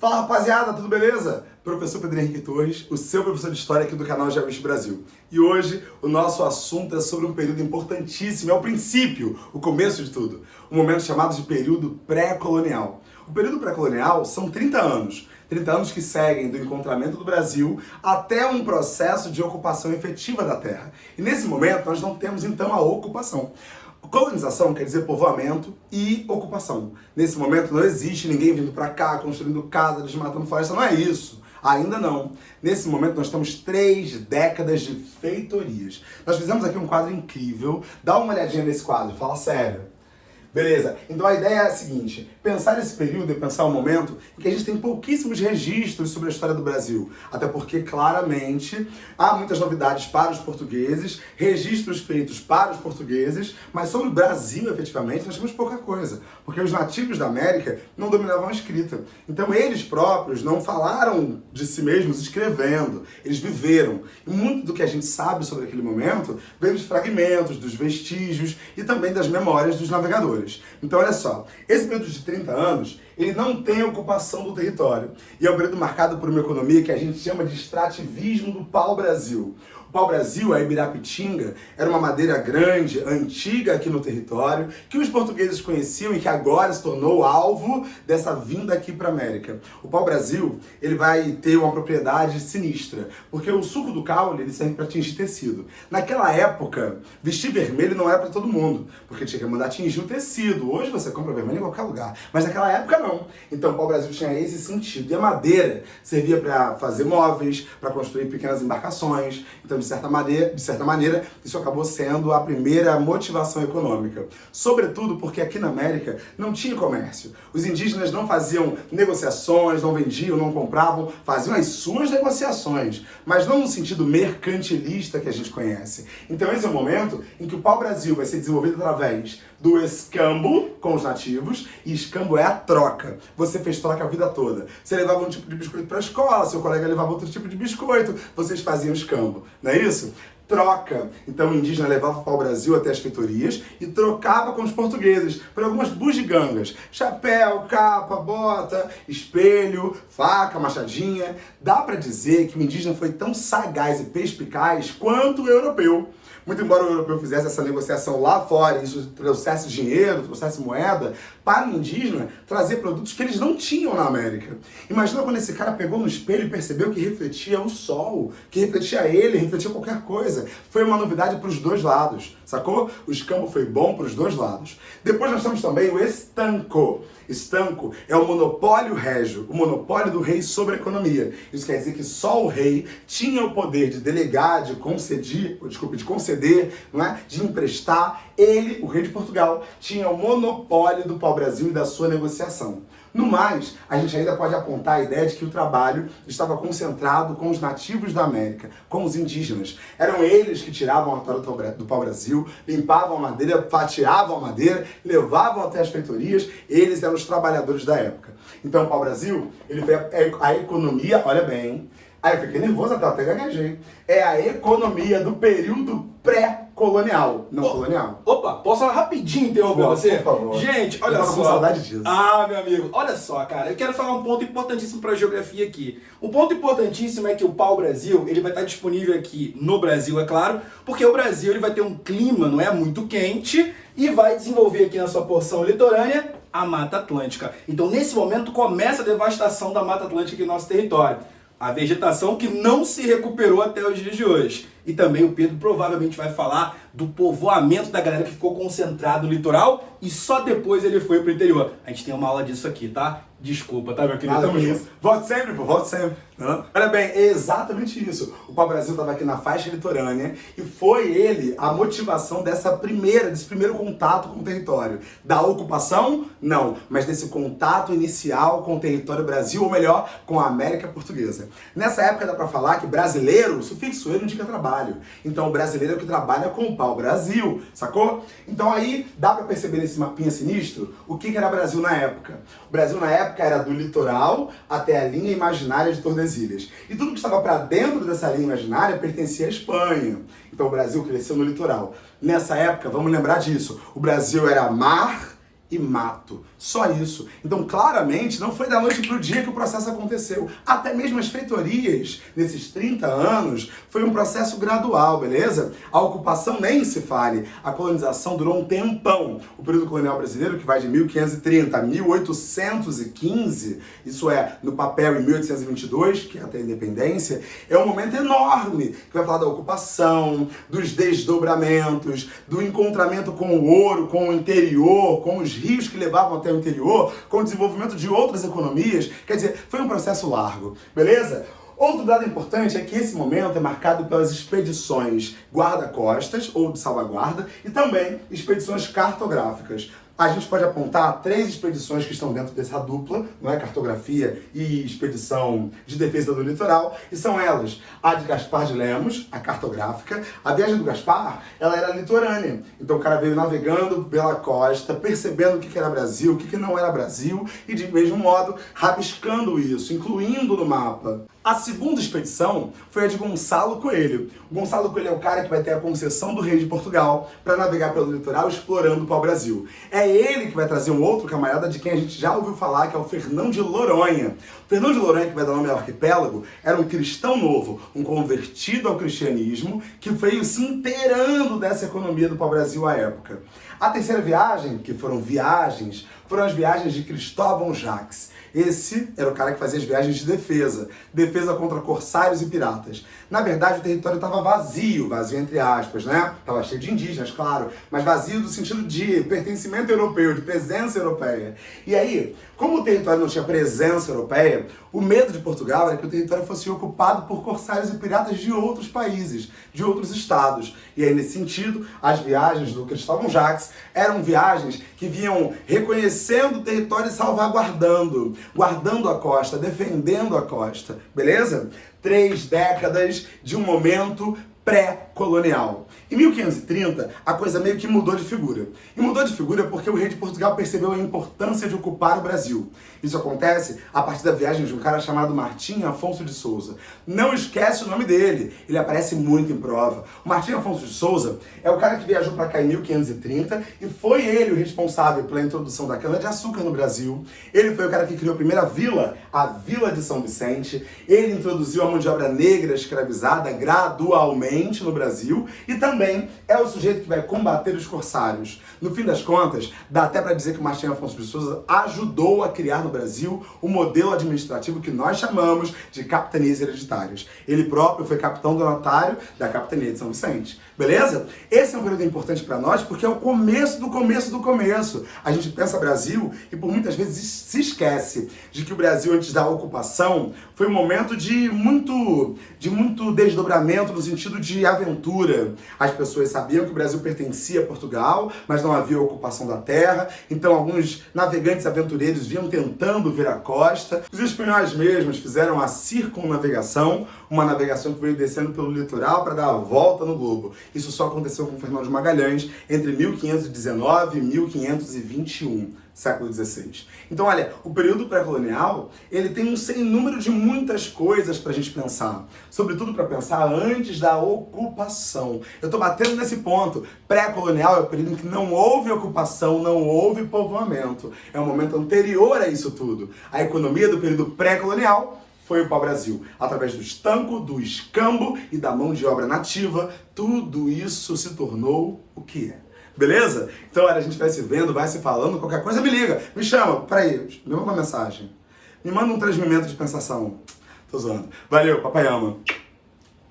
Fala rapaziada, tudo beleza? Professor Pedro Henrique Torres, o seu professor de História aqui do canal GeoWish Brasil. E hoje o nosso assunto é sobre um período importantíssimo, é o princípio, o começo de tudo. Um momento chamado de período pré-colonial. O período pré-colonial são 30 anos. 30 anos que seguem do encontramento do Brasil até um processo de ocupação efetiva da terra. E nesse momento nós não temos então a ocupação. Colonização quer dizer povoamento e ocupação. Nesse momento não existe ninguém vindo para cá, construindo casa, desmatando floresta, não é isso. Ainda não. Nesse momento nós temos 3 décadas de feitorias. Nós fizemos aqui um quadro incrível. Dá uma olhadinha nesse quadro, fala sério. Beleza? Então a ideia é a seguinte, pensar esse período e pensar um momento em que a gente tem pouquíssimos registros sobre a história do Brasil. Até porque, claramente, há muitas novidades para os portugueses, registros feitos para os portugueses, mas sobre o Brasil, efetivamente, nós temos pouca coisa. Porque os nativos da América não dominavam a escrita. Então eles próprios não falaram de si mesmos escrevendo, eles viveram. E muito do que a gente sabe sobre aquele momento vem dos fragmentos, dos vestígios e também das memórias dos navegadores. Então, olha só, esse período de 30 anos, ele não tem ocupação do território. E é um período marcado por uma economia que a gente chama de extrativismo do pau-brasil. O pau-brasil, a Ibirapitinga, era uma madeira grande, antiga aqui no território, que os portugueses conheciam e que agora se tornou alvo dessa vinda aqui para a América. O pau-brasil, ele vai ter uma propriedade sinistra, porque o suco do caule, ele serve para tingir tecido. Naquela época, vestir vermelho não era para todo mundo, porque tinha que mandar tingir o tecido. Hoje você compra vermelho em qualquer lugar, mas naquela época não. Então o pau-brasil tinha esse sentido. E a madeira servia para fazer móveis, para construir pequenas embarcações. Então, de certa maneira, isso acabou sendo a primeira motivação econômica. Sobretudo porque aqui na América não tinha comércio. Os indígenas não faziam negociações, não vendiam, não compravam, faziam as suas negociações, mas não no sentido mercantilista que a gente conhece. Então esse é o momento em que o pau-brasil vai ser desenvolvido através do escambo com os nativos, e escambo é a troca. Você fez troca a vida toda. Você levava um tipo de biscoito para a escola, seu colega levava outro tipo de biscoito, vocês faziam escambo, não é isso? Troca. Então o indígena levava o pau-brasil até as feitorias e trocava com os portugueses por algumas bugigangas. Chapéu, capa, bota, espelho, faca, machadinha. Dá para dizer que o indígena foi tão sagaz e perspicaz quanto o europeu. Muito embora o europeu fizesse essa negociação lá fora e isso trouxesse dinheiro, trouxesse moeda, para o indígena trazer produtos que eles não tinham na América. Imagina quando esse cara pegou no espelho e percebeu que refletia o sol, que refletia ele, refletia qualquer coisa. Foi uma novidade para os dois lados, sacou? O escambo foi bom para os dois lados. Depois nós temos também o estanco. Estanco é o monopólio régio, o monopólio do rei sobre a economia. Isso quer dizer que só o rei tinha o poder de delegar, de conceder, não é? De emprestar. Ele, o rei de Portugal, tinha o monopólio do pau-brasil e da sua negociação. No mais, a gente ainda pode apontar a ideia de que o trabalho estava concentrado com os nativos da América, com os indígenas. Eram eles que tiravam a tora do pau-brasil, limpavam a madeira, fatiavam a madeira, levavam até as feitorias, eles eram os trabalhadores da época. Então o pau-brasil, ele foi a economia, olha bem, aí eu fiquei nervoso até gaguejei, é a economia do período pré-colonial, não colonial. Opa, posso falar rapidinho interromper você? Por favor. Gente, olha só. Com saudade disso. Ah, meu amigo, olha só, cara. Eu quero falar um ponto importantíssimo para a geografia aqui. Um ponto importantíssimo é que o pau-brasil, ele vai estar disponível aqui no Brasil, é claro, porque o Brasil ele vai ter um clima, não é, muito quente e vai desenvolver aqui na sua porção litorânea a Mata Atlântica. Então, nesse momento, começa a devastação da Mata Atlântica aqui no nosso território. A vegetação que não se recuperou até os dias de hoje. E também o Pedro provavelmente vai falar do povoamento da galera que ficou concentrado no litoral e só depois ele foi pro interior. A gente tem uma aula disso aqui, tá? Desculpa, tá, meu querido? Nada com isso. Volte sempre, pô, volte sempre. Olha bem, é exatamente isso. O pau-brasil estava aqui na faixa litorânea e foi ele a motivação desse primeiro contato com o território. Da ocupação? Não, mas desse contato inicial com o território Brasil, ou melhor, com a América Portuguesa. Nessa época dá pra falar que brasileiro, o sufixo ele indica trabalho. Então o brasileiro é o que trabalha com o pau-brasil, sacou? Então aí dá pra perceber nesse mapinha sinistro o que era Brasil na época. O Brasil na época era do litoral até a linha imaginária de Tordesilhas. E tudo que estava para dentro dessa linha imaginária pertencia à Espanha. Então o Brasil cresceu no litoral. Nessa época, vamos lembrar disso, o Brasil era mar e mato. Só isso. Então, claramente, não foi da noite para o dia que o processo aconteceu. Até mesmo as feitorias, nesses 30 anos, foi um processo gradual, beleza? A ocupação nem se fale. A colonização durou um tempão. O período colonial brasileiro, que vai de 1530 a 1815, isso é, no papel em 1822, que é até a independência, é um momento enorme, que vai falar da ocupação, dos desdobramentos, do encontramento com o ouro, com o interior, com os rios que levavam até o interior, com o desenvolvimento de outras economias. Quer dizer, foi um processo largo, beleza? Outro dado importante é que esse momento é marcado pelas expedições guarda-costas, ou de salvaguarda, e também expedições cartográficas. A gente pode apontar 3 expedições que estão dentro dessa dupla, não é? Cartografia e expedição de defesa do litoral, e são elas a de Gaspar de Lemos, a cartográfica. A viagem do Gaspar, ela era litorânea, então o cara veio navegando pela costa, percebendo o que era Brasil, o que não era Brasil, e de mesmo modo rabiscando isso, incluindo no mapa. A segunda expedição foi a de Gonçalo Coelho. O Gonçalo Coelho é o cara que vai ter a concessão do rei de Portugal para navegar pelo litoral explorando o pau-brasil. É ele que vai trazer um outro camarada de quem a gente já ouviu falar, que é o Fernão de Noronha. O Fernão de Noronha, que vai dar nome ao arquipélago, era um cristão novo, um convertido ao cristianismo, que veio se inteirando dessa economia do pau-brasil à época. A terceira viagem, que foram as viagens de Cristóvão Jacques. Esse era o cara que fazia as viagens de defesa contra corsários e piratas. Na verdade, o território estava vazio entre aspas, né? Estava cheio de indígenas, claro, mas vazio do sentido de pertencimento europeu, de presença europeia. E aí, como o território não tinha presença europeia, o medo de Portugal era que o território fosse ocupado por corsários e piratas de outros países, de outros estados. E aí, nesse sentido, as viagens do Cristóvão Jacques eram viagens que vinham reconhecendo o território e salvaguardando, guardando a costa, defendendo a costa, beleza? 3 décadas de um momento pré-colonial. Em 1530, a coisa meio que mudou de figura. E mudou de figura porque o rei de Portugal percebeu a importância de ocupar o Brasil. Isso acontece a partir da viagem de um cara chamado Martim Afonso de Souza. Não esquece o nome dele, ele aparece muito em prova. O Martim Afonso de Souza é o cara que viajou para cá em 1530 e foi ele o responsável pela introdução da cana-de-açúcar no Brasil. Ele foi o cara que criou a primeira vila, a Vila de São Vicente. Ele introduziu a mão de obra negra escravizada gradualmente no Brasil e também é o sujeito que vai combater os corsários. No fim das contas, dá até para dizer que o Martim Afonso de Souza ajudou a criar no Brasil o modelo administrativo que nós chamamos de capitanias hereditárias. Ele próprio foi capitão donatário da capitania de São Vicente. Beleza? Esse é um período importante para nós porque é o começo do começo do começo. A gente pensa Brasil e por muitas vezes se esquece de que o Brasil antes da ocupação foi um momento de muito desdobramento no sentido de aventura. As pessoas sabiam que o Brasil pertencia a Portugal, mas não havia ocupação da terra, então alguns navegantes aventureiros vinham tentando ver a costa. Os espanhóis mesmos fizeram a circunnavegação, uma navegação que veio descendo pelo litoral para dar a volta no globo. Isso só aconteceu com Fernão de Magalhães entre 1519 e 1521. Século XVI. Então, olha, o período pré-colonial, ele tem um sem número de muitas coisas pra gente pensar. Sobretudo para pensar antes da ocupação. Eu tô batendo nesse ponto. Pré-colonial é o período em que não houve ocupação, não houve povoamento. É um momento anterior a isso tudo. A economia do período pré-colonial foi o pau-brasil. Através do estanco, do escambo e da mão de obra nativa, tudo isso se tornou o que é. Beleza? Então, olha, a gente vai se vendo, vai se falando, qualquer coisa me liga, me chama, peraí, me manda uma mensagem. Me manda um transmimento de pensação. Tô zoando. Valeu, papai ama.